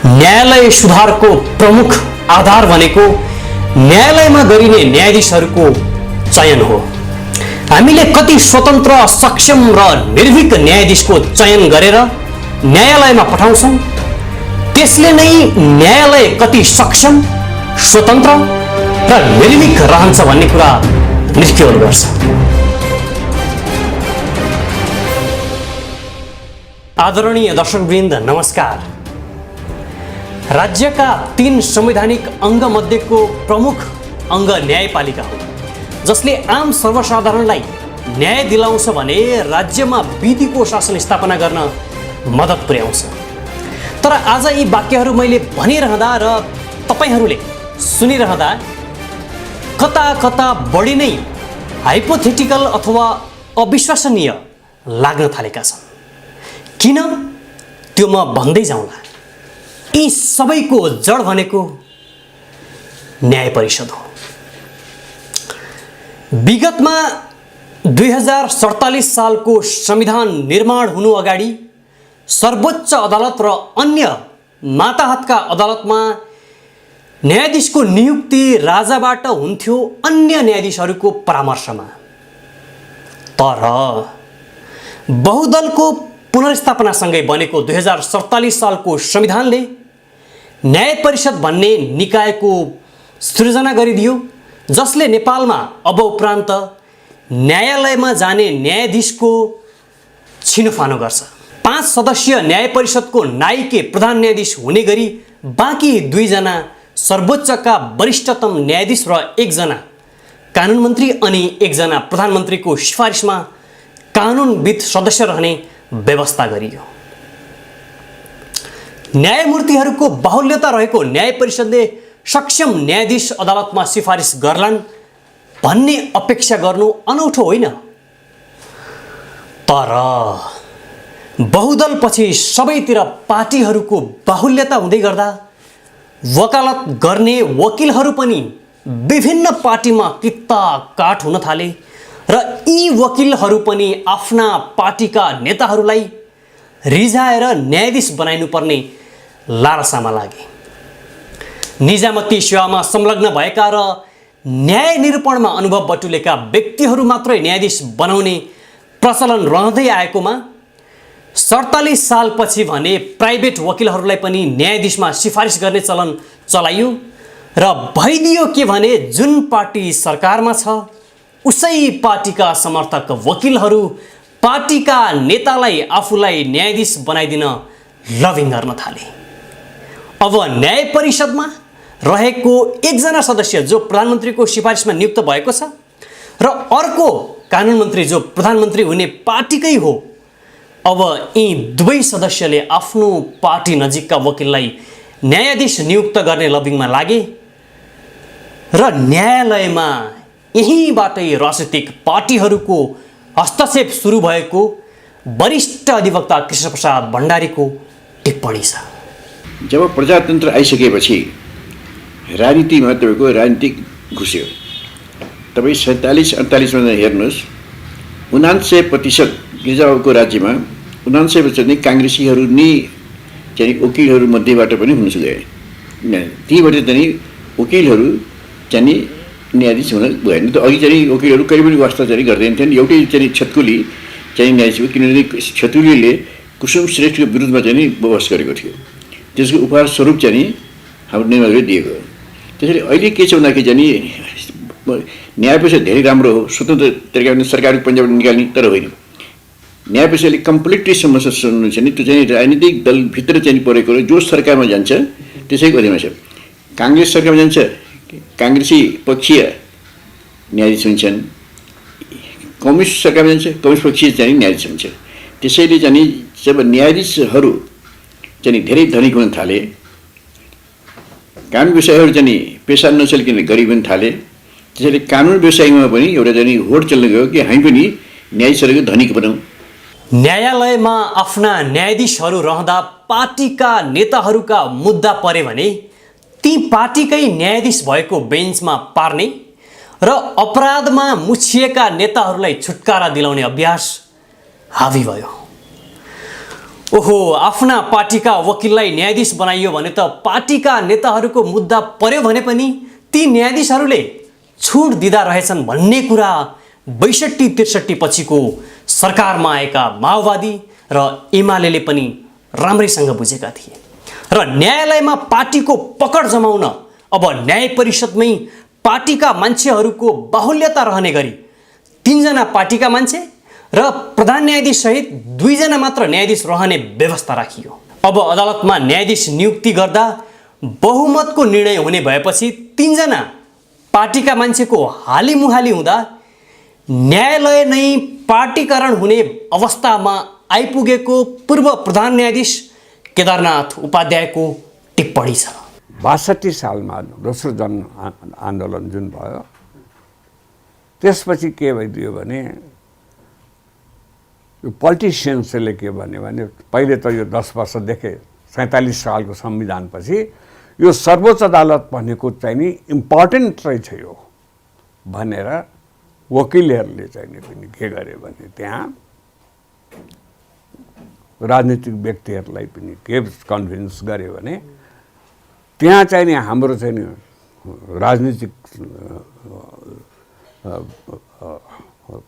न्यायालय सुधारको प्रमुख आधार भनेको न्यायालयमा गरिने न्यायाधीशहरूको चयन हो। हामीले कति स्वतन्त्र, सक्षम र निर्भीक न्यायाधीशको चयन गरेर न्यायालयमा पठाउँछौँ, त्यसले नै न्यायालय कति सक्षम, स्वतन्त्र र निर्भीक रहन्छ भन्ने कुरा निर्क्युल गर्छ। आदरणीय दर्शकवृन्द, नमस्कार। राज्यका 3 संवैधानिक अङ्ग मध्येको प्रमुख अङ्ग न्यायपालिका हो, जसले आम सर्वसाधारणलाई न्याय दिलाउँछ भने राज्यमा विधिको शासन स्थापना गर्न मद्दत पुर्याउँछ। तर आज यी वाक्यहरू मैले भनिरहँदा र तपाईहरूले सुनिरहँदा कता कता बढी नै हाइपोथेटिकल अथवा अविश्वसनीय लाग्न थालेका छन्। किन? त्यो म भन्दै जाउँला। यी सबैको जड भनेको न्याय परिषद हो। विगतमा 2047 सालको संविधान निर्माण हुनु अगाडि सर्वोच्च अदालत र अन्य माताहतका अदालतमा न्यायाधीशको नियुक्ति राजाबाट हुन्थ्यो, अन्य न्यायाधीशहरूको परामर्शमा। तर बहुदलको पुनर्स्थापनासँगै बनेको 2047 सालको संविधानले न्याय परिषद भन्ने निकायको सृजना गरिदियो, जसले नेपालमा अब उपरान्त न्यायालयमा जाने न्यायाधीशको छिनोफानो गर्छ। 5 सदस्यीय न्याय परिषदको नाइके प्रधान न्यायाधीश हुने गरी बाँकी 2 जना सर्वोच्चका वरिष्ठतम न्यायाधीश र 1 जना कानुन मन्त्री अनि 1 जना प्रधानमन्त्रीको सिफारिसमा कानुनविद सदस्य रहने व्यवस्था गरियो। न्यायमूर्तिहरूको बाहुल्यता रहेको न्याय परिषदले सक्षम न्यायाधीश अदालतमा सिफारिस गर्लान् भन्ने अपेक्षा गर्नु अनौठो होइन। तर बहुदलपछि सबैतिर पार्टीहरूको बाहुल्यता हुँदै गर्दा वकालत गर्ने वकिलहरू पनि विभिन्न पार्टीमा कित्ता काट हुन थाले र यी वकिलहरू पनि आफ्ना पार्टीका नेताहरूलाई रिझाएर न्यायाधीश बनाइनुपर्ने लालसामा लागे। निजामती सेवामा संलग्न भएका र न्याय निरूपणमा अनुभव बटुलेका व्यक्तिहरू मात्रै न्यायाधीश बनाउने प्रचलन रहँदै आएकोमा 47 सालपछि भने प्राइभेट वकिलहरूलाई पनि न्यायाधीशमा सिफारिस गर्ने चलन चलाइयो र भइदियो के भने जुन पार्टी सरकारमा छ उसै पार्टीका समर्थक वकिलहरू पार्टीका नेतालाई आफूलाई न्यायाधीश बनाइदिन लभिङ गर्न थाले। अब न्याय परिषदमा रहेको 1 जना सदस्य जो प्रधानमन्त्रीको सिफारिसमा नियुक्त भएको छ र अर्को कानुन मन्त्री जो प्रधानमन्त्री हुने पार्टीकै हो, अब यी 2 सदस्यले आफ्नो पार्टी नजिकका वकिललाई न्यायाधीश नियुक्त गर्ने लभिङमा लागे र न्यायालयमा यहीँबाटै राजनीतिक पार्टीहरूको हस्तक्षेप सुरु भएको वरिष्ठ अधिवक्ता कृष्णप्रसाद भण्डारीको टिप्पणी छ। जब प्रजातन्त्र आइसकेपछि राजनीतिमा तपाईँको राजनीति घुस्यो। तपाईँ 47-48मा हेर्नुहोस्, 99% गिरिजाबाबुको राज्यमा 99% नै काङ्ग्रेसीहरू नै चाहिँ वकिलहरू मध्येबाट पनि हुन गए। तीबाट चाहिँ वकिलहरू चाहिँ न्यायाधीश हुन भएन। त अघि चाहिँ वकिलहरू कहिले पनि वास्ता चाहिँ गर्दैन थिएन। एउटै चाहिँ छतकुली चाहिँ न्यायाधीश हो, किनभने छतुलीले कुसुम श्रेष्ठको विरुद्धमा चाहिँ बहस गरेको थियो। त्यसको उपहार स्वरूप चाहिँ हाम्रो निर्णयले दिएको हो। त्यसैले अहिले के छ भन्दाखेरि चाहिँ न्याय परिषद धेरै राम्रो हो, स्वतन्त्र तरिकाले सरकारको पञ्जाबाट निकाल्ने, तर होइन। न्याय परिषदले कम्प्लिटली समस्या सुन्नु छ नि, त्यो चाहिँ राजनीतिक दलभित्र चाहिँ परेको जो सरकारमा जान्छ त्यसैको अधीनमा छ। काङ्ग्रेस सरकारमा जान्छ, काङ्ग्रेसी पक्षीय न्यायाधीश हुन्छन्। कम्युनिस्ट सरकारमा जान्छ, कम्युनिस्ट पक्षीय चाहिँ न्यायाधीश हुन्छ। त्यसैले चाहिँ जब न्यायाधीशहरू चाहिँ धेरै धनिक हुन थाले, कानुन व्यवसायहरू चाहिँ पेसा नचलिकन गरिब हुन थाले, त्यसैले कानुन व्यवसायमा पनि एउटा चाहिँ होड चल्न गयो कि हामी पनि न्यायाधीशहरूको धनिक बनाऊँ। न्यायालयमा आफ्ना न्यायाधीशहरू रहँदा पार्टीका नेताहरूका मुद्दा परे भने ती पार्टीकै न्यायाधीश भएको बेन्चमा पार्ने र अपराधमा मुछिएका नेताहरूलाई छुटकारा दिलाउने अभ्यास हावी भयो। ओहो, आफ्ना पार्टीका वकिललाई न्यायाधीश बनाइयो भने त पार्टीका नेताहरूको मुद्दा पर्यो भने पनि ती न्यायाधीशहरूले छुट दिँदा रहेछन् भन्ने कुरा 62-63 पछिको सरकारमा आएका माओवादी र एमाले पनि राम्रैसँग बुझेका थिए र न्यायालयमा पार्टीको पकड जमाउन अब न्याय परिषदमै पार्टीका मान्छेहरूको बाहुल्यता रहने गरी 3 जना पार्टीका मान्छे र प्रधान न्यायाधीश सहित 2 जना मात्र न्यायाधीश रहने व्यवस्था राखियो। अब अदालतमा न्यायाधीश नियुक्ति गर्दा बहुमतको निर्णय हुने भएपछि 3 जना पार्टीका मान्छेको हालिमुहाली हुँदा न्यायालय नै पार्टीकरण हुने अवस्थामा आइपुगेको पूर्व प्रधान न्यायाधीश केदारनाथ उपाध्यायको टिप्पणी छ। 62 सालमा दोस्रो जन आन्दोलन जुन भयो त्यसपछि के भइदियो भने यो पोलिटिसियन्सले के भन्यो भने पहिले त यो 10 वर्षदेखि 47 सालको संविधानपछि यो सर्वोच्च अदालत भनेको चाहिँ नि इम्पोर्टेन्ट रहेछ यो भनेर वकिलहरूले चाहिँ नि पनि के गरे भने त्यहाँ राजनीतिक व्यक्तिहरूलाई पनि के कन्भिन्स गर्यो भने त्यहाँ चाहिँ नि हाम्रो चाहिँ नि राजनीतिक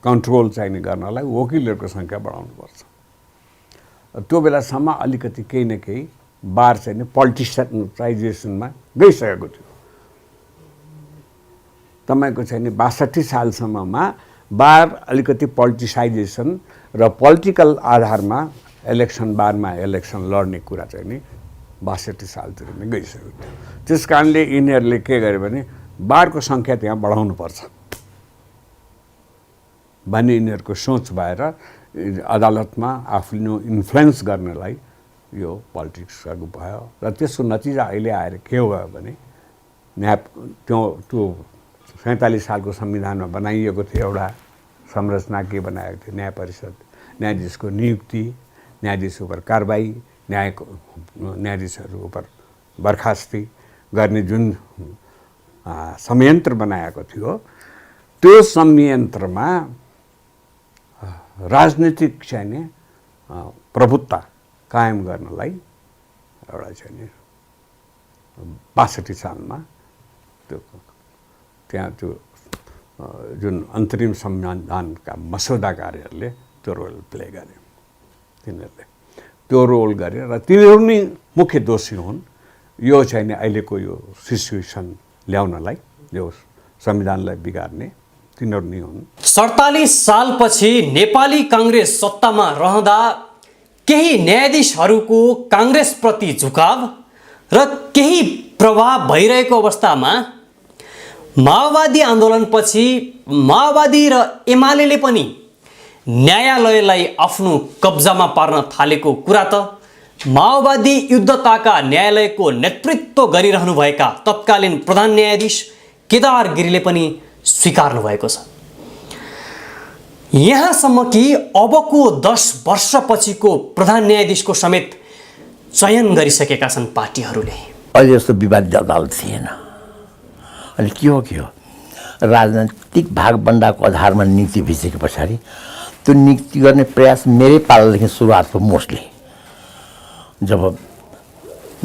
कन्ट्रोल चाहिँ नि गर्नलाई वकिलहरूको सङ्ख्या बढाउनुपर्छ। त्यो बेलासम्म अलिकति केही न केही बार चाहिँ नि पोलिटिसाइजेसनमा गइसकेको थियो। तपाईँको चाहिँ नि 62 सालसम्ममा बार अलिकति पोलिटिसाइजेसन र पोलिटिकल आधारमा बारमा इलेक्सन लड्ने कुरा चाहिँ नि 62 सालतिर नै गइसकेको थियो। त्यस कारणले यिनीहरूले के गर्यो भने बारको सङ्ख्या त्यहाँ बढाउनुपर्छ भन्ने यिनीहरूको सोच भएर अदालतमा आफ्नो इन्फ्लुएन्स गर्नलाई यो पोलिटिक्स भयो र त्यसको नतिजा अहिले आएर के भयो भने त्यो 47 सालको संविधानमा बनाइएको थियो एउटा संरचना के बनाएको थियो न्याय परिषद, न्यायाधीशको नियुक्ति, न्यायाधीश उप कारबाही, न्यायाधीशहरू उप बर्खास्ती गर्ने जुन संयन्त्र बनाएको थियो त्यो संयन्त्रमा राजनीतिक चाहिँ नि प्रभुत्व कायम गर्नलाई एउटा चाहिँ नि 62 सालमा त्यो त्यहाँ त्यो जुन अन्तरिम संविधानका मसौदाकारहरूले त्यो रोल प्ले गरे। तिनीहरूले त्यो रोल गरे र तिनीहरू नै मुख्य दोषी हुन् यो चाहिँ नि अहिलेको यो सिचुएसन ल्याउनलाई, यो संविधानलाई बिगार्ने तिनीहरू नै हुन्। 47 सालपछि नेपाली काङ्ग्रेस सत्तामा रहँदा केही न्यायाधीशहरूको काङ्ग्रेसप्रति झुकाव र केही प्रभाव भइरहेको अवस्थामा माओवादी आन्दोलनपछि माओवादी र एमाले पनि न्यायालयलाई आफ्नो कब्जामा पार्न थालेको कुरा त माओवादी युद्धताका न्यायालयको नेतृत्व गरिरहनुभएका तत्कालीन प्रधान न्यायाधीश केदार गिरीले पनि स्वीकार्नु भएको छ। यहाँसम्म कि अबको 10 वर्षपछिको प्रधान न्यायाधीशको समेत चयन गरिसकेका छन् पार्टीहरूले। अहिले जस्तो विवादित अदालत थिएन। अनि के हो राजनैतिक भागबन्डाको आधारमा नियुक्ति भइसके पछाडि त्यो नियुक्ति गर्ने प्रयास मेरै पालादेखि सुरुवात हो। मोस्टली जब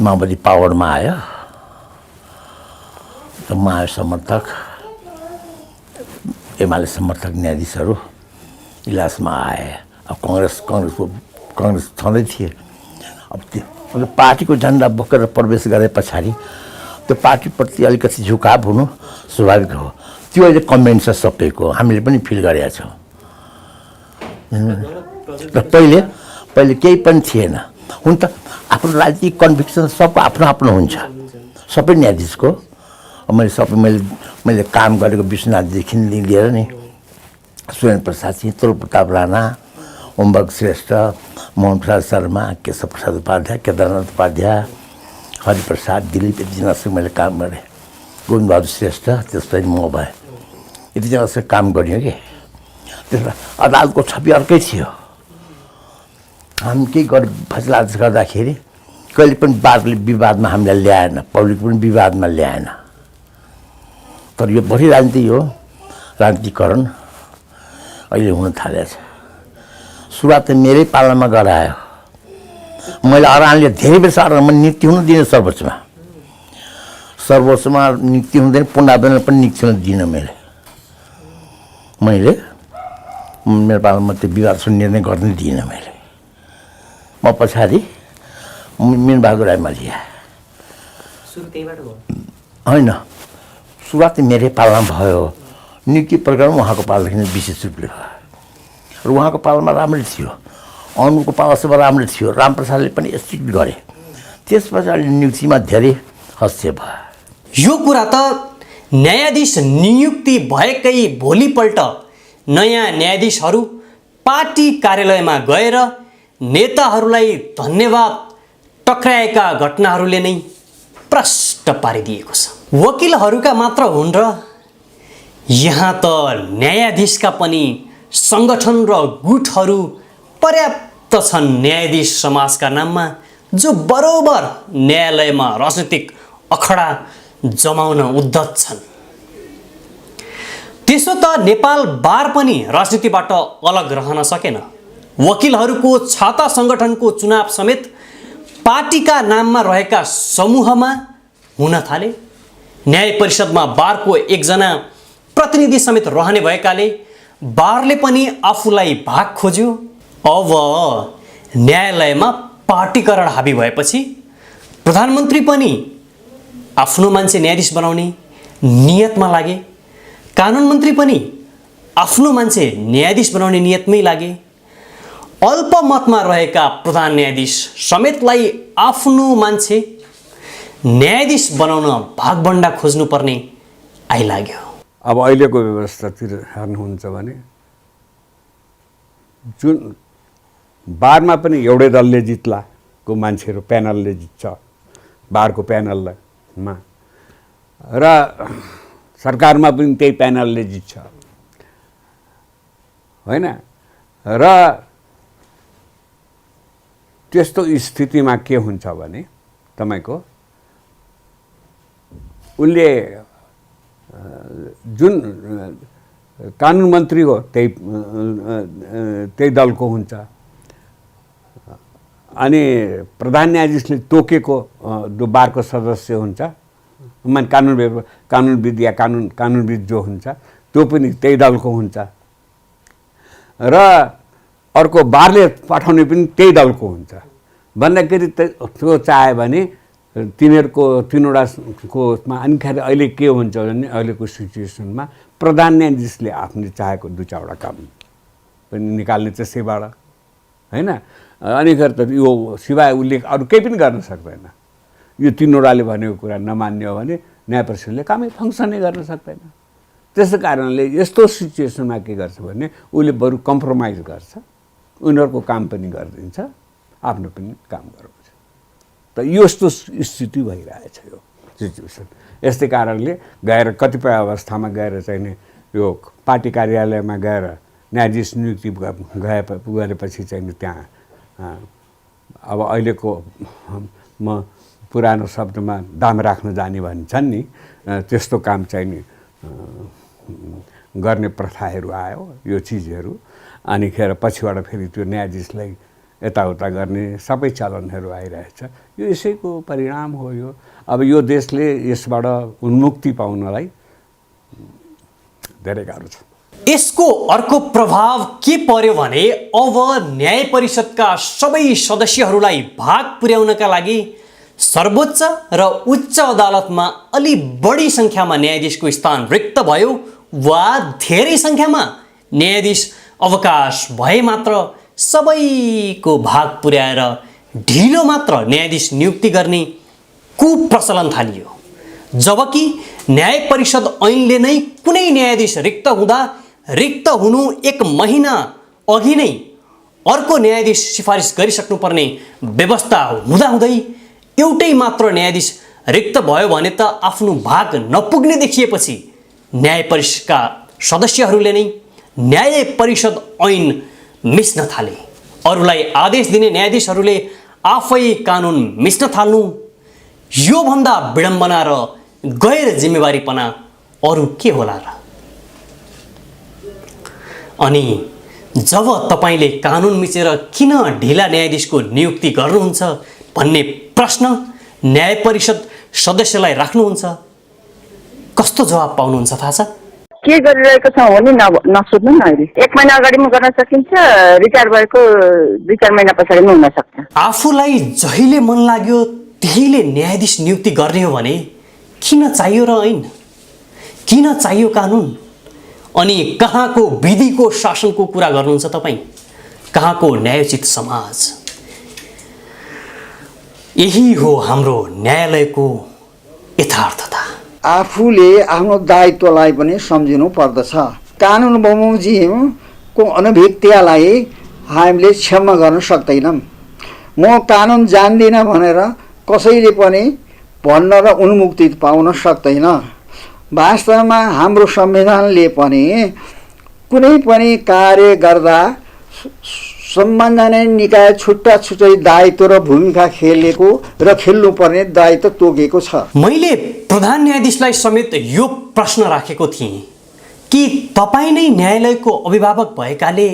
माओवादी पावरमा आयो त माओ समर्थक एमाले समर्थक न्यायाधीशहरू इलाजमा आए। अब काङ्ग्रेस छँदै थिए। अब त्यो पार्टीको झन्डा बोकेर प्रवेश गरे पछाडि त्यो पार्टीप्रति अलिकति झुकाव हुनु स्वाभाविक हो। त्यो अहिले कमेन्ट छ सबैको, हामीले पनि फिल गरेका छौँ। र पहिले केही पनि थिएन। हुन त आफ्नो राजनीतिक कन्भिक्सन सबको आफ्नो आफ्नो हुन्छ, सबै न्यायाधीशको। मैले काम गरेको विश्वनाथदेखि लिएर नि सुरेन्द्र प्रसाद सिंह, तुल प्रताप राणा, ओमबक श्रेष्ठ, मोहन प्रसाद शर्मा, केशव प्रसाद उपाध्याय, केदारनाथ उपाध्याय, हरिप्रसाद, दिलीप, यतिजनासँग मैले काम गरेँ। गोविन्द बहादुर श्रेष्ठ, त्यसपछि म भएँ। यतिजनासँग काम गरियो कि त्यसमा अदालतको छवि अर्कै थियो। हामी केही फैसला गर्दाखेरि कहिले पनि बारले विवादमा हामीलाई ल्याएन, पब्लिक पनि विवादमा ल्याएन। तर यो बढी राजनीति हो, राजनीतिकरण अहिले हुन थालेछ। सुरुवात त मेरै पालामा गरायो। मैले अरानले धेरै बेर अरानमा नियुक्ति हुन दिने सर्वोच्चमा नियुक्ति हुँदैन, पुनरावेदन पनि नियुक्ति हुन दिइनँ मैले मेरो पालामा त्यो विवाद निर्णय गर्न दिइनँ मैले। म पछाडि मीनबहादुर राई मल्लिया होइन, सुरुवात मेरै पालामा भयो। नियुक्ति प्रकरण उहाँको पालादेखि विशेष रूपले भयो र उहाँको पालामा राम्रै थियो, अनुको पालासम्म राम्रै थियो, रामप्रसादले पनि स्ट्रिक्ट गरे। त्यस पछाडि नियुक्तिमा धेरै हस्तक्षेप भयो। यो कुरा त न्यायाधीश नियुक्ति भएकै भोलिपल्ट नयाँ न्यायाधीशहरू पार्टी कार्यालयमा गएर नेताहरूलाई धन्यवाद टक्राएका घटनाहरूले नै प्रष्ट पारिदिएको छ। वकिलहरूका मात्र हुन् र यहाँ त न्यायाधीशका पनि सङ्गठन र गुटहरू पर्याप्त छन् न्यायाधीश समाजका नाममा, जो बरोबर न्यायालयमा राजनीतिक अखडा जमाउन उद्धत छन्। त्यसो त नेपाल बार पनि राजनीतिबाट अलग रहन सकेन। वकिलहरूको छाता सङ्गठनको चुनाव समेत पार्टीका नाममा रहेका समूहमा हुन थाले। न्याय परिषदमा बारको एकजना प्रतिनिधि समेत रहने भएकाले बारले पनि आफूलाई भाग खोज्यो। अब न्यायालयमा पार्टीकरण हाबी भएपछि प्रधानमन्त्री पनि आफ्नो मान्छे न्यायाधीश बनाउने नियतमा लागे, कानुन मन्त्री पनि आफ्नो मान्छे न्यायाधीश बनाउने नियतमै लागे। अल्पमतमा रहेका प्रधान न्यायाधीश समेतलाई आफ्नो मान्छे न्यायाधीश बनाउन भागभण्डा खोज्नुपर्ने आइलाग्यो। अब अहिलेको व्यवस्थातिर हेर्नुहुन्छ भने जुन बारमा पनि एउटै दलले जित्लाको मान्छेहरू प्यानलले जित्छ, बारको प्यानलमा, र सरकारमा पनि त्यही प्यानलले जित्छ होइन। र त्यस्तो स्थितिमा के हुन्छ भने तपाईको उनले जुन कानुन मन्त्री हो त्यही दलको हुन्छ, अनि प्रधान न्यायाधीशले तोकेको जो बारको सदस्य हुन्छ, कानुनविद या कानुनविद जो हुन्छ त्यो पनि त्यही दलको हुन्छ, र अर्को बारले पठाउने पनि त्यही दलको हुन्छ। भन्दाखेरि त्यो चाह्यो भने तिनीहरूकोमा अनिखेरि अहिले के हुन्छ भने अहिलेको सिचुएसनमा प्रधान न्यायाधीशले आफूले चाहेको दुई चारवटा काम पनि निकाल्ने त्यसैबाट होइन। अनिखेरि त यो सिवाय उसले अरू केही पनि गर्न सक्दैन। यो तीनवटाले भनेको कुरा नमान्ने हो भने न्याय परिषदले कामै फङ्सनै गर्न सक्दैन। त्यसै कारणले यस्तो सिचुएसनमा के गर्छ भने उसले बरु कम्प्रोमाइज गर्छ, उनीहरूको काम पनि गरिदिन्छ, आफ्नो पनि काम गराउँछ। त यस्तो स्थिति भइरहेछ यो सिचुएसन। यस्तै कारणले गएर कतिपय अवस्थामा गएर चाहिँ नि यो पार्टी कार्यालयमा गएर न्यायाधीश नियुक्ति गरेपछि चाहिँ नि त्यहाँ अब अहिलेको म पुरानो शब्दमा दाम राख्न जाने भन्छन् नि, त्यस्तो काम चाहिँ नि गर्ने प्रथाहरू आयो यो चिजहरू। अनि पछिबाट फेरि त्यो न्यायाधीशलाई यताउता गर्ने सबै चलनहरू आइरहेछ। यो यसैको परिणाम हो यो। अब यो देशले यसबाट उन्मुक्ति पाउनलाई धेरै गाह्रो छ। यसको अर्को प्रभाव के पर्यो भने अब न्याय परिषदका सबै सदस्यहरूलाई भाग पुर्याउनका लागि सर्वोच्च र उच्च अदालतमा अलि बढी सङ्ख्यामा न्यायाधीशको स्थान रिक्त भयो, वा धेरै सङ्ख्यामा न्यायाधीश अवकाश भए मात्र सबैको भाग पुर्याएर ढिलो मात्र न्यायाधीश नियुक्ति गर्ने कुप्रचलन थालियो। जबकि न्याय परिषद ऐनले नै कुनै न्यायाधीश रिक्त हुँदा रिक्त हुनु 1 महिना अघि नै अर्को न्यायाधीश सिफारिस गरिसक्नुपर्ने व्यवस्था हुँदाहुँदै एउटै मात्र न्यायाधीश रिक्त भयो भने त आफ्नो भाग नपुग्ने देखिएपछि न्याय परिषदका सदस्यहरूले नै न्याय परिषद ऐन मिच्न थाले। अरूलाई आदेश दिने न्यायाधीशहरूले आफै कानुन मिच्न थाल्नु, योभन्दा विडम्बना र गैर जिम्मेवारीपना अरू के होला र? अनि जब तपाईँले कानुन मिचेर किन ढिला न्यायाधीशको नियुक्ति गर्नुहुन्छ भन्ने प्रश्न न्याय परिषद सदस्यलाई राख्नुहुन्छ, कस्तो जवाब पाउनुहुन्छ थाहा छ? के गरिरहेको छ हो नि नसोध्नु न। अहिले 1 महिना अगाडि पनि गर्न सकिन्छ, रिटायर भएको 2-4 महिना पछाडि पनि हुन सक्छ। आफूलाई जहिले मन लाग्यो त्यहीले न्यायाधीश नियुक्ति गर्ने हो भने किन चाहियो र ऐन? किन चाहियो कानुन? अनि कहाँको विधिको शासनको कुरा गर्नुहुन्छ तपाईँ? कहाँको न्यायोचित समाज? यही हो हाम्रो न्यायालयको यथार्थता। आफूले आफ्नो दायित्वलाई पनि सम्झिनु पर्दछ। कानुन बमोजिमको अनभिज्ञतालाई हामीले क्षमा गर्न सक्दैनौँ। म कानुन जान्दिनँ भनेर कसैले पनि भन्न र उन्मुक्ति पाउन सक्दैन। वास्तवमा हाम्रो संविधानले पनि कुनै पनि कार्य गर्दा सम्बन्धित निकाय छुट्टा छुट्टै दायित्व र भूमिका खेलेको र खेल्नुपर्ने दायित्व तोकेको छ। मैले प्रधान न्यायाधीशलाई समेत यो प्रश्न राखेको थिएँ कि तपाईँ नै न्यायालयको अभिभावक भएकाले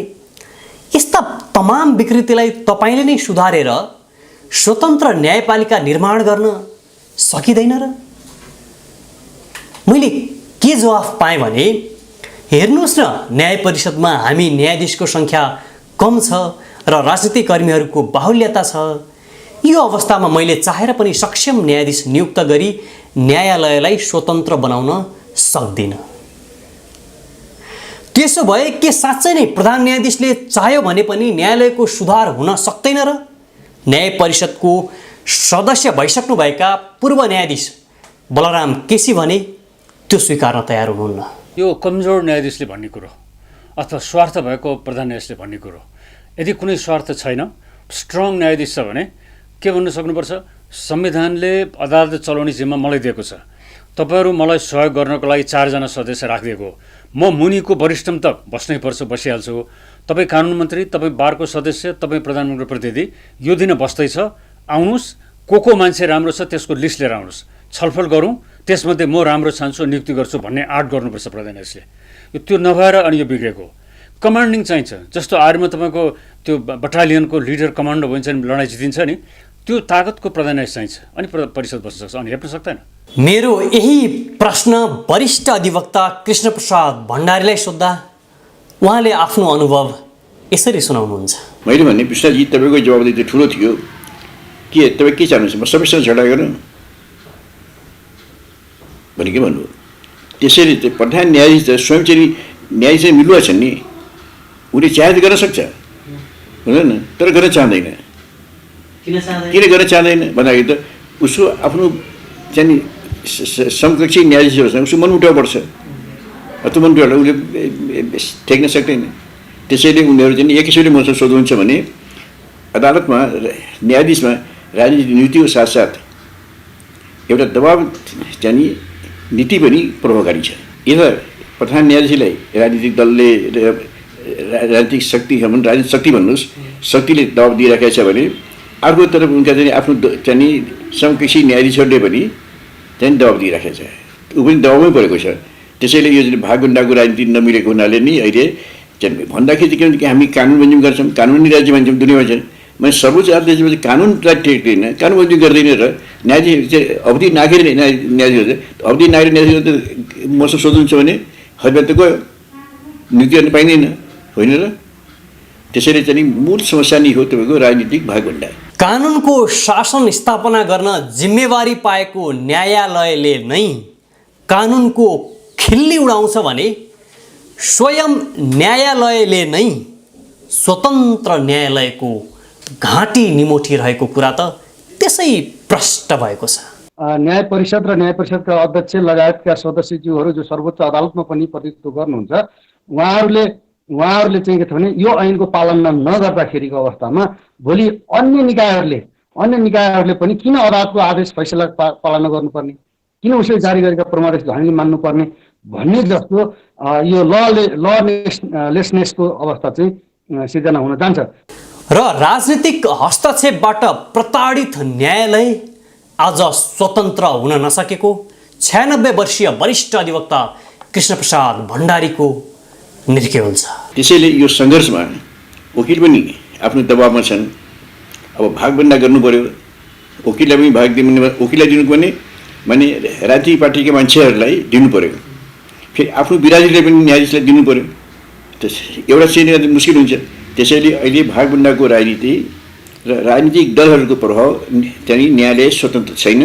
यस्ता तमाम विकृतिलाई तपाईँले नै सुधारेर स्वतन्त्र न्यायपालिका निर्माण गर्न सकिँदैन र? मैले के जवाफ पाएँ भने, हेर्नुहोस् न, न्याय परिषदमा हामी न्यायाधीशको सङ्ख्या कम छ र राजनीतिक कर्मीहरूको बाहुल्यता छ। यो अवस्थामा मैले चाहेर पनि सक्षम न्यायाधीश नियुक्त गरी न्यायालयलाई स्वतन्त्र बनाउन सक्दिनँ। त्यसो भए के साँच्चै नै प्रधान न्यायाधीशले चाह्यो भने पनि न्यायालयको सुधार हुन सक्दैन र? न्याय परिषदको सदस्य भइसक्नुभएका पूर्व न्यायाधीश बलराम केसी भने त्यो स्वीकार्न तयार हुनुहुन्न। यो कमजोर न्यायाधीशले भन्ने कुरो अथवा स्वार्थ भएको प्रधान न्यायाधीशले भन्ने कुरो, यदि कुनै स्वार्थ छैन, स्ट्रङ न्यायाधीश छ भने के भन्नु सक्नुपर्छ? संविधानले अदालत चलाउने जिम्मा मलाई दिएको छ, तपाईँहरू मलाई सहयोग गर्नको लागि 4 जना सदस्य राखिदिएको हो। म मुनिको वरिष्ठम त बस्नै पर्छ, बसिहाल्छु। तपाईँ कानुन मन्त्री, तपाईँ बारको सदस्य, तपाईँ प्रधानमन्त्री प्रतिनिधि, यो दिन बस्दैछ, आउनुहोस्, को मान्छे राम्रो छ त्यसको लिस्ट लिएर आउनुहोस्, छलफल गरौँ, त्यसमध्ये म राम्रो छान्छु, नियुक्ति गर्छु भन्ने आँट गर्नुपर्छ प्रधान न्यायाधीशले। त्यो नभएर अनि यो बिग्रेको। कमान्डिङ चाहिन्छ, जस्तो आर्मीमा तपाईँको त्यो बटालियनको लिडर कमान्डो भइन्छ नि, लडाइँ जितिन्छ नि, त्यो ताकतको प्रधान न्यायाधीश चाहिन्छ, अनि परिषद बस्न सक्छ, अनि हेप्न सक्दैन। मेरो यही प्रश्न वरिष्ठ अधिवक्ता कृष्णप्रसाद भण्डारीलाई सोद्धा उहाँले आफ्नो अनुभव यसरी सुनाउनुहुन्छ। मैले भन्ने कृष्णजी, तपाईँको जवाबदेही त ठुलो थियो, के तपाईँ के चाहनुहुन्छ? म सबैसँग झगडा गर्नु भने के भन्नु? त्यसैले चाहिँ प्रधान न्यायाधीश त स्वयंसेवी न्यायाधीश मिलुवा छन् नि, उसले चाहे त गर्न सक्छ, हुँदैन, तर गर्न चाहँदैन। किन गर्न चाहँदैन भन्दाखेरि त उसको आफ्नो चाहिँ समकक्षी न्यायाधीशहरूसँग उसको मनमुटाव पर्छ, त्यो मनमुटावलाई उसले ठेक्न सक्दैन। त्यसैले उनीहरू चाहिँ एक किसिमले मसँग सोध्नुहुन्छ भने अदालतमा न्यायाधीशमा राजनीतिक नीतिको साथसाथ एउटा दबाब चाहिँ नीति पनि प्रभावकारी छ। यता प्रधान न्यायाधीशलाई राजनीतिक दलले राजनीतिक शक्ति राजनीतिक शक्ति भन्नुहोस्, शक्तिले दबाब दिइराखेको छ भने अर्कोतर्फ उनका चाहिँ आफ्नो चाहिँ समकक्षी न्यायाधीशहरूले पनि चाहिँ दबाब दिइराखेको छ, ऊ पनि दबाबमै परेको छ। त्यसैले यो चाहिँ भागगुण्डाको राजनीति नमिलेको हुनाले नि अहिले चाहिँ भन्दाखेरि के हुन्छ कि हामी कानुन बमोजिम गर्छौँ, कानुनी राज्य मान्छौँ, दुनियाँमा चाहिँ मैले सर्वोच्च अदालतले कानुन टेक्दैन, कानुन बमोजिम गर्दैन र न्यायाधीश चाहिँ अवधि नागेर न्यायाधीश अवधि नागेर न्यायाधीश मसँग सोध्नुहुन्छ भने हजमा त गयो, नियुक्ति गर्न पाइँदैन, होइन र? त्यसैले चाहिँ मूल समस्या नै हो तपाईँको राजनीतिक भागभण्डा। कानुनको शासन स्थापना गर्न जिम्मेवारी पाएको न्यायालयले नै कानुनको खिल्ली उडाउँछ भने स्वयं न्यायालयले नै स्वतन्त्र न्यायालयको घाँटी निमोठिरहेको कुरा त त्यसै प्रष्ट भएको छ। न्याय परिषद र न्याय परिषदका अध्यक्ष लगायतका सदस्यज्यूहरू जो सर्वोच्च अदालतमा पनि प्रतिनिधित्व गर्नुहुन्छ, उहाँहरूले चाहिँ के छ भने यो ऐनको पालना नगर्दाखेरिको अवस्थामा भोलि अन्य निकायहरूले पनि किन अदालतको आदेश फैसला पालना गर्नुपर्ने, किन उसले जारी गरेका परमादेश हामीले मान्नुपर्ने भन्ने जस्तो यो ललेसनेसको अवस्था चाहिँ सिर्जना हुन जान्छ। र राजनीतिक हस्तक्षेपबाट प्रताडित न्यायालय आज स्वतन्त्र हुन नसकेको 96 वर्षीय वरिष्ठ अधिवक्ता कृष्णप्रसाद भण्डारीको निकै हुन्छ। त्यसैले यो सङ्घर्षमा वकिल पनि आफ्नो दबावमा छन्। अब भागभन्दा गर्नु पर्यो, वकिललाई पनि भाग दिनु, वकिललाई दिनुपर्ने माने राजनीतिक पार्टीका मान्छेहरूलाई दिनु पर्यो, फेरि आफ्नो बिराजीलाई पनि न्यायाधीशलाई दिनु पर्यो। एउटा चाहिँ मुस्किल हुन्छ। त्यसैले अहिले भागभन्दाको राजनीति र राजनीतिक दलहरूको प्रभाव त्यहाँनिर न्यायालय स्वतन्त्र छैन।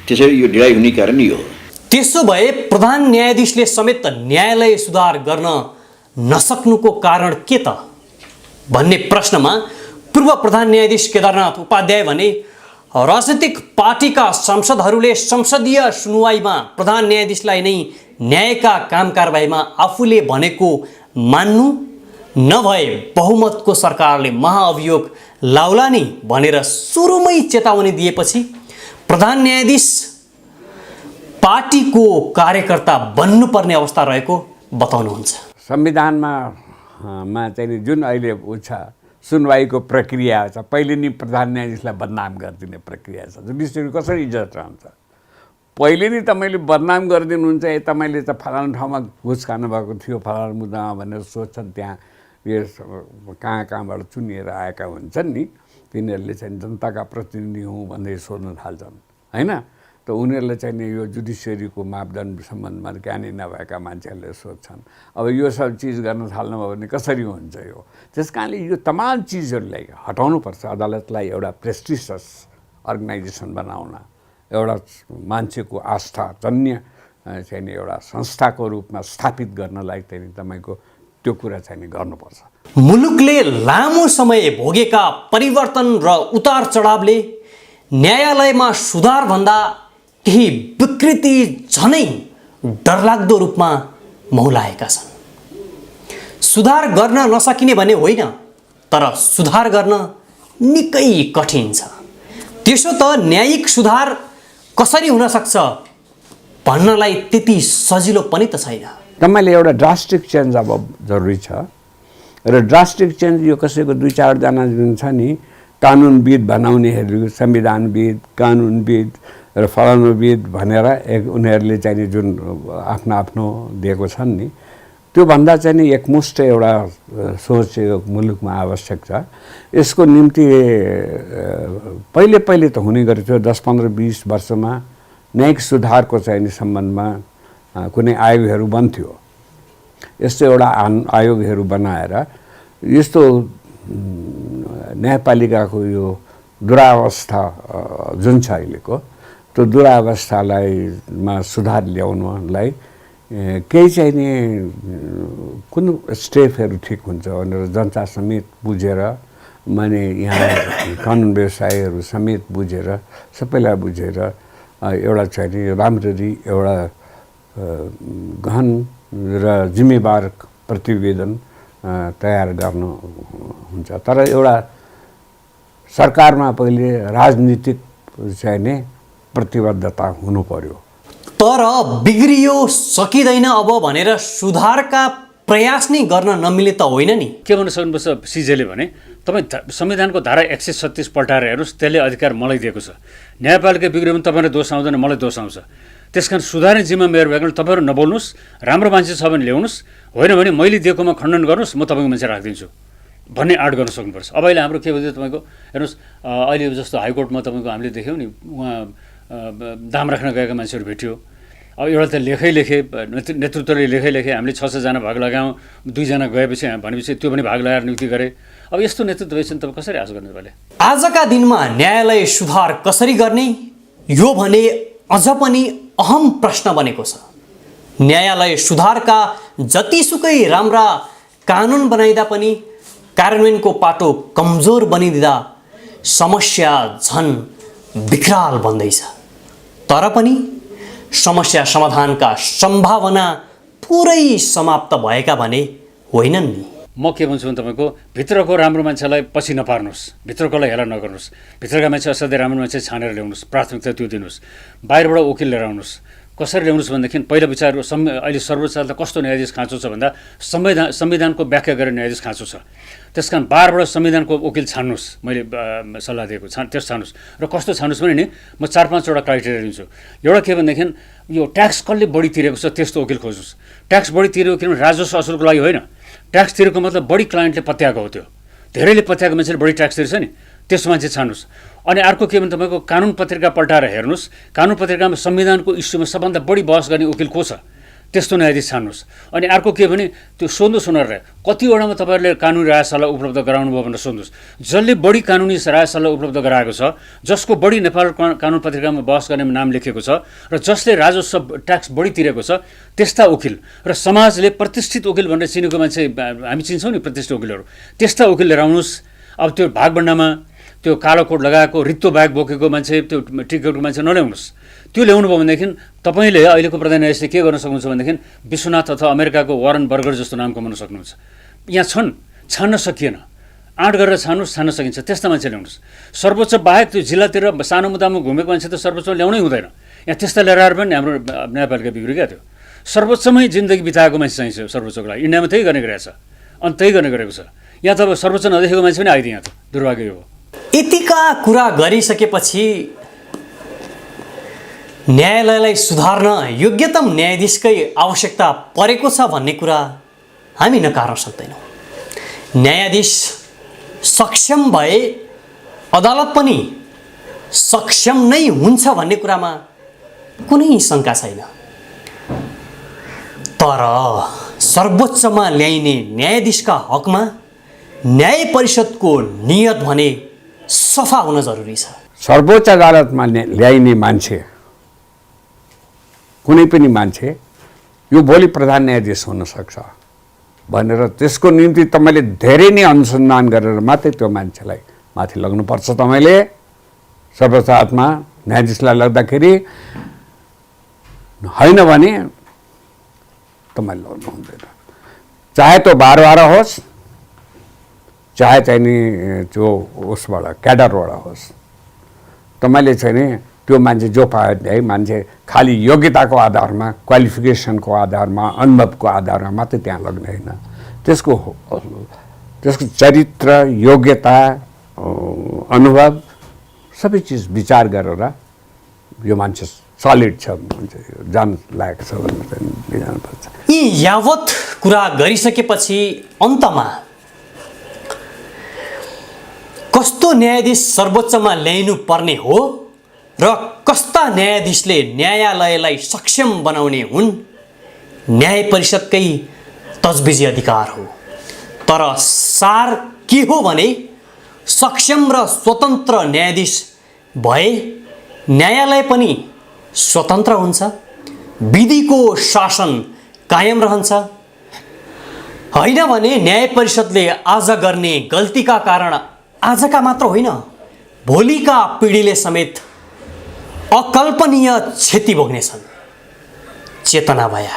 त्यसैले यो ढिलाइ हुने कारण यो हो। त्यसो भए प्रधान न्यायाधीशले समेत न्यायालय सुधार गर्न नसक्नुको कारण के त भन्ने प्रश्नमा पूर्व प्रधान न्यायाधीश केदारनाथ उपाध्याय भने राजनीतिक पार्टीका सांसदहरूले संसदीय सुनवाईमा प्रधान न्यायाधीशलाई नै न्यायका काम कारबाहीमा आफूले भनेको मान्नु, नभए बहुमतको सरकारले महाअभियोग लाउला नि भनेर सुरुमै चेतावनी दिएपछि प्रधान न्यायाधीश पार्टीको कार्यकर्ता बन्नुपर्ने अवस्था रहेको बताउनुहुन्छ। संविधानमा चाहिँ जुन अहिले छ सुनवाईको प्रक्रिया छ, पहिले नि प्रधान न्यायाधीशलाई बदनाम गरिदिने प्रक्रिया छ। जुडिसियरी कसरी इज्जत रहन्छ? पहिले नि तपाईँले बदनाम गरिदिनुहुन्छ, तपाईँले त फलानु ठाउँमा घुस खानुभएको थियो फलानु मुद्दामा भनेर सोध्छन्। त्यहाँ यो कहाँबाट चुनिएर आएका हुन्छन् नि, तिनीहरूले चाहिँ जनताका प्रतिनिधि हुँ भन्दै सोध्न थाल्छन् होइन। त उनीहरूले चाहिँ यो जुडिसियरीको मापदण्ड सम्बन्धमा ज्ञानी नभएका मान्छेहरूले सोध्छन्। अब यो सब चिज गर्न थाल्नुभयो भने कसरी हुन्छ यो? त्यस कारणले यो तमाम चिजहरूलाई हटाउनुपर्छ। अदालतलाई एउटा प्रेस्टिजियस अर्गनाइजेसन बनाउन, एउटा मान्छेको आस्था जन्य चाहिँ एउटा संस्थाको रूपमा स्थापित गर्नलाई चाहिँ तपाईँको त्यो कुरा चाहिँ गर्नुपर्छ। मुलुकले लामो समय भोगेका परिवर्तन र उतार चढावले न्यायालयमा सुधारभन्दा केही विकृति झनै डरलाग्दो रूपमा मौलाएका छन्। सुधार गर्न नसकिने भने होइन, तर सुधार गर्न निकै कठिन छ। त्यसो त न्यायिक सुधार कसरी हुन सक्छ भन्नलाई त्यति सजिलो पनि त छैन। तपाईँले एउटा ड्रास्टिक चेन्ज अब जरुरी छ र ड्रास्टिक चेन्ज यो कसैको 2-4 जुन छ नि कानुनविद बनाउनेहरू, संविधानविद, कानुनविद र फलानुविद भनेर उनीहरूले चाहिँ जुन आफ्नो आफ्नो दिएको छन् नि, त्योभन्दा चाहिँ नि एकमुष्ट एउटा सोच मुलुकमा आवश्यक छ। यसको निम्ति पहिले त हुने गरेको थियो 10-15-20 वर्षमा न्यायिक सुधारको चाहिँ सम्बन्धमा कुनै आयोगहरू बन्थ्यो। यस्तो एउटा आयोगहरू बनाएर यस्तो न्यायपालिकाको यो दुरावस्था जुन छ अहिलेको, त्यो दुरावस्थालाई सुधार ल्याउनलाई केही चाहिँ नि कुन स्टेपहरू ठिक हुन्छ भनेर जनता समेत बुझेर, माने यहाँ कानुन व्यवसायीहरू समेत बुझेर, सबैलाई बुझेर एउटा चाहिँ नि राम्ररी एउटा गहन र जिम्मेवार प्रतिवेदन तयार गर्नु हुन्छ। तर एउटा सरकारमा पहिले राजनीतिक चाहिँ नि प्रतिबद्धता हुनु पर्यो। तर बिग्रियो सकिँदैन अब भनेर सुधारका प्रयास नै गर्न नमिले त होइन नि। के भन्न सक्नुपर्छ सिजेले भने तपाईँ संविधानको धारा 136 पल्टाएर हेर्नुहोस्, त्यसले अधिकार मलाई दिएको छ। न्यायपालिका बिग्रियो भने तपाईँलाई दोष आउँदैन, मलाई दोष आउँछ। त्यसकारण सुधार्ने जिम्मा मेरो भएको तपाईँहरू नबोल्नुहोस्, राम्रो मान्छे छ भने ल्याउनुहोस्, होइन भने मैले दिएकोमा खण्डन गर्नुहोस्, म तपाईँको मान्छे राखिदिन्छु भन्ने आँट गर्न सक्नुपर्छ। अब अहिले हाम्रो के भन्छ तपाईँको हेर्नुहोस्, अहिले जस्तो हाइकोर्टमा तपाईँको हामीले देख्यौँ नि, उहाँ दाम राख्न गएका मान्छेहरू भेट्यो। अब एउटा त लेखे नेतृत्वले लेखे हामीले 600 जना भाग लगायौँ, 2 जना गएपछि भनेपछि त्यो पनि भाग लगाएर नियुक्ति गरे। अब यस्तो नेतृत्व भएपछि तपाईँ कसरी आश गर्ने तपाईँले? आजका दिनमा न्यायालय सुधार कसरी गर्ने यो भने अझ पनि अहम प्रश्न बनेको छ। न्यायालय सुधारका जतिसुकै राम्रा कानुन बनाइदा पनि कार्यान्वयनको पाटो कमजोर बनिदिँदा समस्या झन विकराल बन्दैछ। तर पनि समस्या समाधानका सम्भावना पुरै समाप्त भएका भने होइनन् नि। म के भन्छु भने तपाईँको भित्रको राम्रो मान्छेलाई पछि नपार्नुहोस्, भित्रकोलाई हेला नगर्नुहोस्। भित्रका मान्छे असाध्यै राम्रो मान्छे छानेर ल्याउनुहोस्, प्राथमिकता त्यो दिनुहोस्। बाहिरबाट वकिल लिएर आउनुहोस्। कसरी ल्याउनुहोस् भनेदेखि पहिलो विचार अहिले सर्वोच्च अदालतले कस्तो न्यायाधीश खाँचो छ भन्दा संविधानको व्याख्या गरेर न्यायाधीश खाँचो छ। त्यसकारण बाहिरबाट संविधानको वकिल छान्नुहोस्, मैले सल्लाह दिएको त्यस छान्नुहोस्। र कस्तो छान्नुहोस् भने नि म 4-5वटा क्राइटेरिया दिन्छु। एउटा के भनेदेखि यो ट्याक्स कसले बढी तिरेको छ त्यस्तो वकिल खोज्नुहोस्। ट्याक्स बढी तिरेको किनभने राजस्व असुलको लागि होइन, ट्याक्स तिरेको मतलब बढी क्लाइन्टले पत्याएको हो, त्यो धेरैले पत्याएको मान्छेले बढी ट्याक्स तिर्छ नि, त्यस्तो मान्छे छान्नुहोस्। अनि अर्को के भने तपाईँको कानुन पत्रिका पल्टाएर हेर्नुहोस्, कानुन पत्रिकामा संविधानको इस्युमा सबभन्दा बढी बहस गर्ने वकिल को छ, त्यस्तो न्यायाधीश छान्नुहोस्। अनि अर्को के भने त्यो सोध्नुहोस् उनीहरूलाई कतिवटामा तपाईँहरूले कानुनी राय सल्लाह उपलब्ध गराउनु भयो भनेर सोध्नुहोस्। जसले बढी कानुनी राय सल्लाह उपलब्ध गराएको छ, जसको बढी नेपाल कानुन पत्रिकामा बहस गर्ने नाम लेखेको छ र जसले राजस्व ट्याक्स बढी तिरेको छ, त्यस्ता वकिल र समाजले प्रतिष्ठित वकिल भनेर चिनेको मान्छे हामी चिन्छौँ नि, प्रतिष्ठित वकिलहरू, त्यस्ता वकिल लिएर आउनुहोस्। अब त्यो भागभण्डामा त्यो कालो कोट लगाएको रित्तो ब्याग बोकेको मान्छे, त्यो टिकटको मान्छे नल्याउनुहोस्। त्यो ल्याउनु भयो भनेदेखि तपाईँले अहिलेको प्रधान न्यायाधीशले के गर्न सक्नुहुन्छ भनेदेखि विश्वनाथ अथवा अमेरिकाको वारन बर्गर जस्तो नाम कमाउन सक्नुहुन्छ। यहाँ छन्, छान्न सकिएन, आँट गरेर छान्नुहोस्, छान्न सकिन्छ, त्यस्ता मान्छे ल्याउनुहोस्। सर्वोच्च बाहेक त्यो जिल्लातिर सानो मुद्दामा घुमेको मान्छे त सर्वोच्च ल्याउनै हुँदैन। यहाँ त्यस्ता लिएर आएर पनि हाम्रो न्यायपालिका बिग्रियो क्या। त्यो सर्वोच्चमै जिन्दगी बिताएको मान्छे चाहिन्छ सर्वोच्चको लागि। इन्डियामा त्यही गर्ने गरेको छ, अनि त्यही गर्ने गरेको छ। यहाँ त अब सर्वोच्च नदेखेको मान्छे पनि आइदियो, यहाँ त दुर्भाग्य हो। यतिका कुरा गरिसकेपछि न्यायालयलाई सुधार्न योग्यतम न्यायाधीशकै आवश्यकता परेको छ भन्ने कुरा हामी नकार्न सक्दैनौँ। न्यायाधीश सक्षम भए अदालत पनि सक्षम नै हुन्छ भन्ने कुरामा कुनै शङ्का छैन। तर सर्वोच्चमा ल्याइने न्यायाधीशका हकमा न्याय परिषदको नियत भने सफा हुन जरुरी छ। सर्वोच्च अदालतमा ल्याइने मान्छे, कुनै पनि मान्छे यो भोलि प्रधान न्यायाधीश हुनसक्छ भनेर त्यसको निम्ति तपाईँले धेरै नै अनुसन्धान गरेर मात्रै त्यो मान्छेलाई माथि लग्नुपर्छ। तपाईँले सर्वोच्च अदालतमा न्यायाधीशलाई लग्दाखेरि होइन भने तपाईँले लग्नु हुँदैन। चाहे त्यो बारवारा होस्, चाहे चाहिँ नि त्यो उसबाट क्याडरबाट होस्, तपाईँले चाहिँ नि त्यो मान्छे जो पायो है मान्छे खालि योग्यताको आधारमा, क्वालिफिकेसनको आधारमा, अनुभवको आधारमा मात्रै त्यहाँ लग्ने होइन। त्यसको चरित्र, योग्यता, अनुभव सबै चिज विचार गरेर यो मान्छे सलिड छ, जान लायक छ भनेर जानुपर्छ। यी यावत कुरा गरिसकेपछि अन्तमा कस्तो न्यायाधीश सर्वोच्चमा ल्याइनु पर्ने हो र कस्ता न्यायाधीशले न्यायालयलाई सक्षम बनाउने हुन्, न्याय परिषदकै तजबिजी अधिकार हो। तर सार के हो भने सक्षम र स्वतन्त्र न्यायाधीश भए न्यायालय पनि स्वतन्त्र हुन्छ, विधिको शासन कायम रहन्छ। होइन भने न्याय परिषदले आज गर्ने गल्तीका कारण आजका मात्र होइन, भोलिका पिँढीले समेत अकल्पनीय क्षति भोग्नेछन्। चेतना भया।